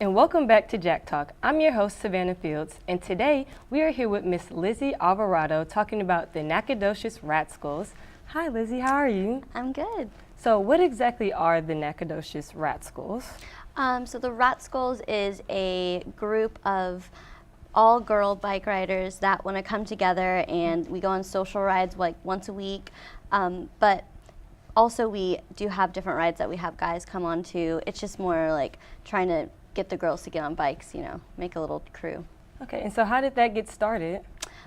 And welcome back to Jack Talk. I'm your host, Savannah Fields, and today we are here with Miss Lizzie Alvarado talking about the Nacogdoches Ratskulls. Hi, Lizzie, how are you? I'm good. So, what exactly are the Nacogdoches Ratskulls? So the Ratskulls is a group of all-girl bike riders that want to come together, and we go on social rides like once a week. But also we do have different rides that we have guys come on to. It's just more like trying to get the girls to get on bikes, make a little crew. Okay, and so how did that get started?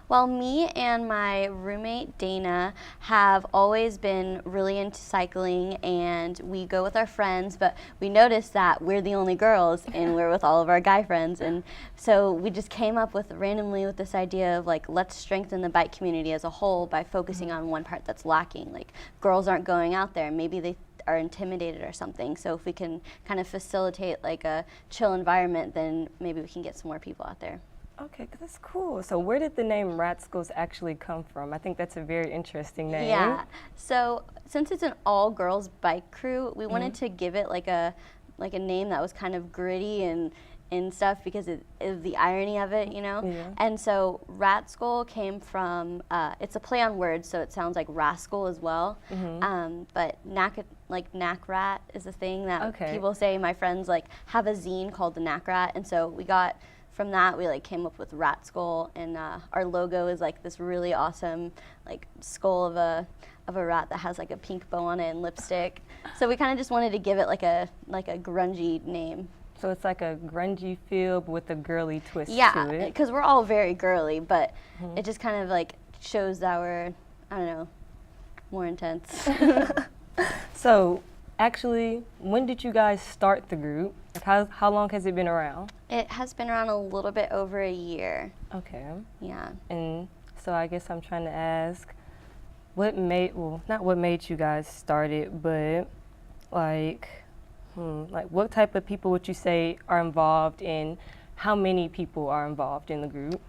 Well, me and my roommate Dana have always been really into cycling, and we go with our friends, but we noticed that we're the only girls and we're with all of our guy friends, and so we just came up with randomly with this idea of like, let's strengthen the bike community as a whole by focusing on one part that's lacking. Like, girls aren't going out there, maybe they are intimidated or something, so if we can kind of facilitate like a chill environment, then maybe we can get some more people out there. Okay, that's cool. So where did the name Ratskulls actually come from? I think that's a very interesting name. Yeah, so since it's an all-girls bike crew, we wanted to give it like a name that was kind of gritty and stuff because of the irony of it, Yeah. And so Ratskull came from, it's a play on words, so it sounds like rascal as well. But knack rat is a thing that people say. My friends like have a zine called the Knack Rat, and so we got from that we like came up with Ratskull, and our logo is like this really awesome like skull of a rat that has like a pink bow on it and lipstick. So we kind of just wanted to give it like a grungy name. So it's like a grungy feel but with a girly twist to it. Yeah, because we're all very girly, but it just kind of like shows that we're, I don't know, more intense. So, actually, when did you guys start the group? Like how long has it been around? It has been around a little bit over a year. Okay. Yeah. And so I guess I'm trying to ask, not what made you guys start it, but like what type of people would you say are involved, and how many people are involved in the group?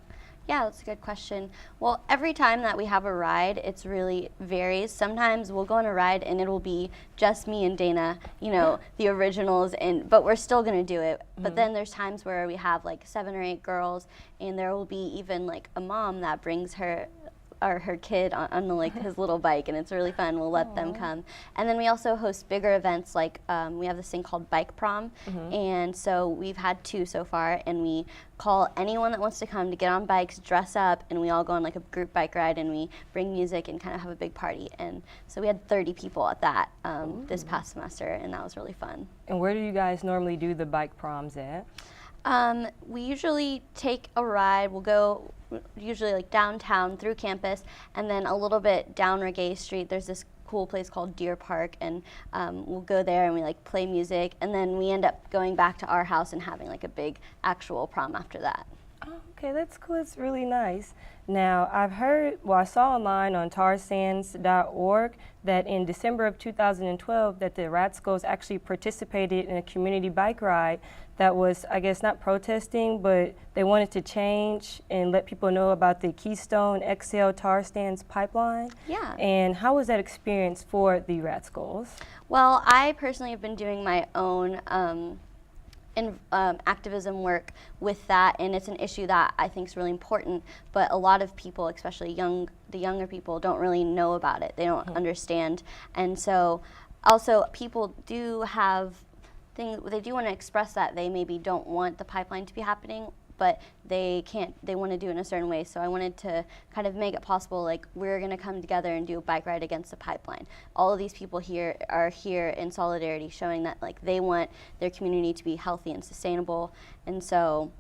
Yeah, that's a good question. Well, every time that we have a ride, it's really varies. Sometimes we'll go on a ride and it'll be just me and Dana, the originals, but we're still gonna do it. But then there's times where we have like 7 or 8 girls, and there will be even like a mom that brings her kid on like his little bike, and it's really fun. We'll let them come. And then we also host bigger events, like we have this thing called Bike Prom, and so we've had 2 so far, and we call anyone that wants to come to get on bikes, dress up, and we all go on like a group bike ride, and we bring music and kind of have a big party. And so we had 30 people at that this past semester, and that was really fun. And where do you guys normally do the bike proms at? We usually take a ride. We'll go usually like downtown through campus, and then a little bit down Regay Street. There's this cool place called Deer Park, and we'll go there and we like play music, and then we end up going back to our house and having like a big actual prom after that. Oh, okay, that's cool. It's really nice. Now, I saw online on tarsands.org that in December of 2012 that the Ratskulls actually participated in a community bike ride that was, I guess, not protesting, but they wanted to change and let people know about the Keystone XL tar sands pipeline. Yeah. And how was that experience for the Ratskulls? Well, I personally have been doing my own activism work with that, and it's an issue that I think is really important, but a lot of people, especially the younger people, don't really know about it. They don't understand, and so also people do have they do want to express that they maybe don't want the pipeline to be happening, but they want to do it in a certain way. So I wanted to kind of make it possible, like, we're going to come together and do a bike ride against the pipeline. All of these people here are here in solidarity, showing that like they want their community to be healthy and sustainable. And so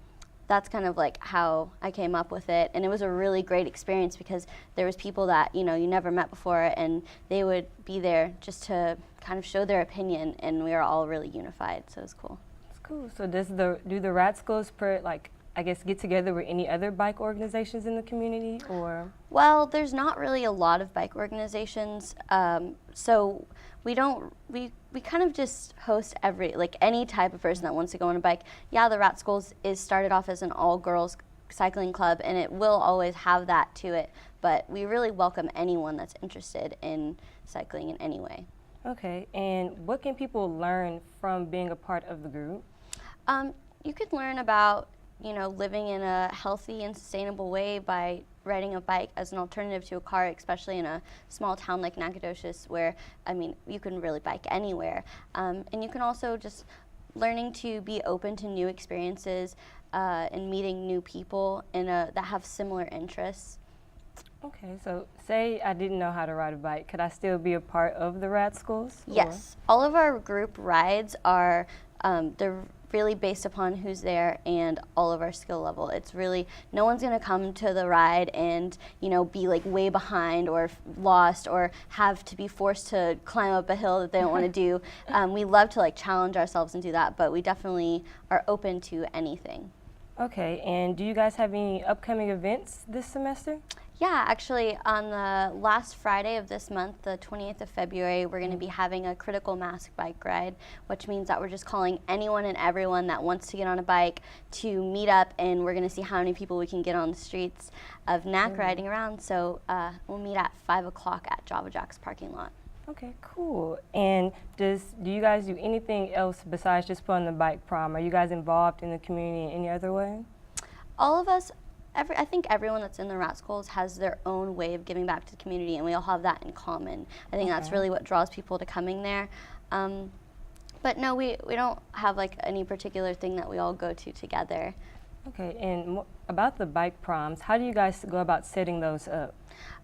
that's kind of like how I came up with it. And it was a really great experience because there was people that, you never met before, and they would be there just to kind of show their opinion, and we were all really unified, so it was cool. That's cool. So do the Ratskulls get together with any other bike organizations in the community, or? Well, there's not really a lot of bike organizations, so we kind of just host any type of person that wants to go on a bike. Yeah, the Ratskulls is started off as an all-girls cycling club, and it will always have that to it, but we really welcome anyone that's interested in cycling in any way. Okay, and what can people learn from being a part of the group? You could learn about, living in a healthy and sustainable way by riding a bike as an alternative to a car, especially in a small town like Nacogdoches, where, you can really bike anywhere. And you can also just learning to be open to new experiences and meeting new people that have similar interests. Okay, so say I didn't know how to ride a bike. Could I still be a part of the Ratskulls? Yes. All of our group rides are, they're really based upon who's there and all of our skill level. It's really, no one's going to come to the ride and, be like way behind or lost or have to be forced to climb up a hill that they don't want to do. We love to challenge ourselves and do that, but we definitely are open to anything. Okay, and do you guys have any upcoming events this semester? Yeah, actually, on the last Friday of this month, the 28th of February, we're going to be having a critical mass bike ride, which means that we're just calling anyone and everyone that wants to get on a bike to meet up, and we're going to see how many people we can get on the streets of NAC riding around. So we'll meet at 5 o'clock at Java Jack's parking lot. Okay, cool. And do you guys do anything else besides just put on the bike prom? Are you guys involved in the community in any other way? All of us, I think everyone that's in the Ratskulls has their own way of giving back to the community, and we all have that in common. I think that's really what draws people to coming there. But no, we don't have any particular thing that we all go to together. Okay, and about the bike proms, how do you guys go about setting those up?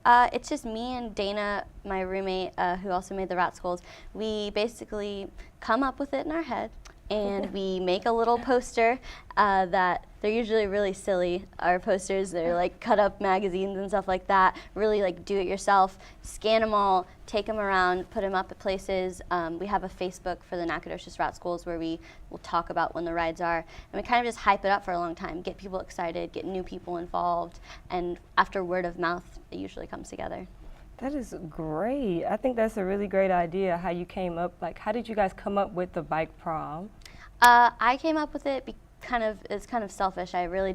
It's just me and Dana, my roommate, who also made the Ratskulls. We basically come up with it in our head, and we make a little poster that they're usually really silly. Our posters, they're cut up magazines and stuff like that. Really do it yourself. Scan them all, take them around, put them up at places. We have a Facebook for the Nacogdoches Ratskulls where we will talk about when the rides are. And we kind of just hype it up for a long time, get people excited, get new people involved. And after word of mouth, it usually comes together. That is great. I think that's a really great idea, how you came up, how did you guys come up with the bike prom? I came up with it it's kind of selfish. I really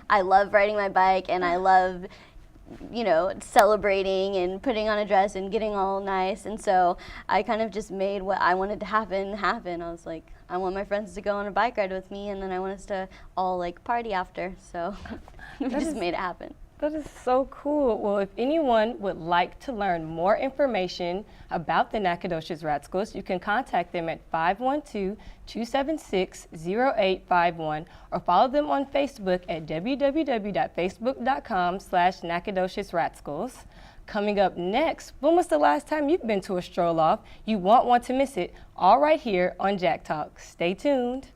I love riding my bike, and I love, celebrating and putting on a dress and getting all nice. And so I kind of just made what I wanted to happen. I was like, I want my friends to go on a bike ride with me, and then I want us to all party after. So we just made it happen. That is so cool. Well, if anyone would like to learn more information about the Nacogdoches Ratskulls, you can contact them at 512-276-0851 or follow them on Facebook at www.facebook.com/Nacogdoches Ratskulls. Coming up next, when was the last time you've been to a stroll off? You won't want to miss it, all right here on Jack Talk. Stay tuned.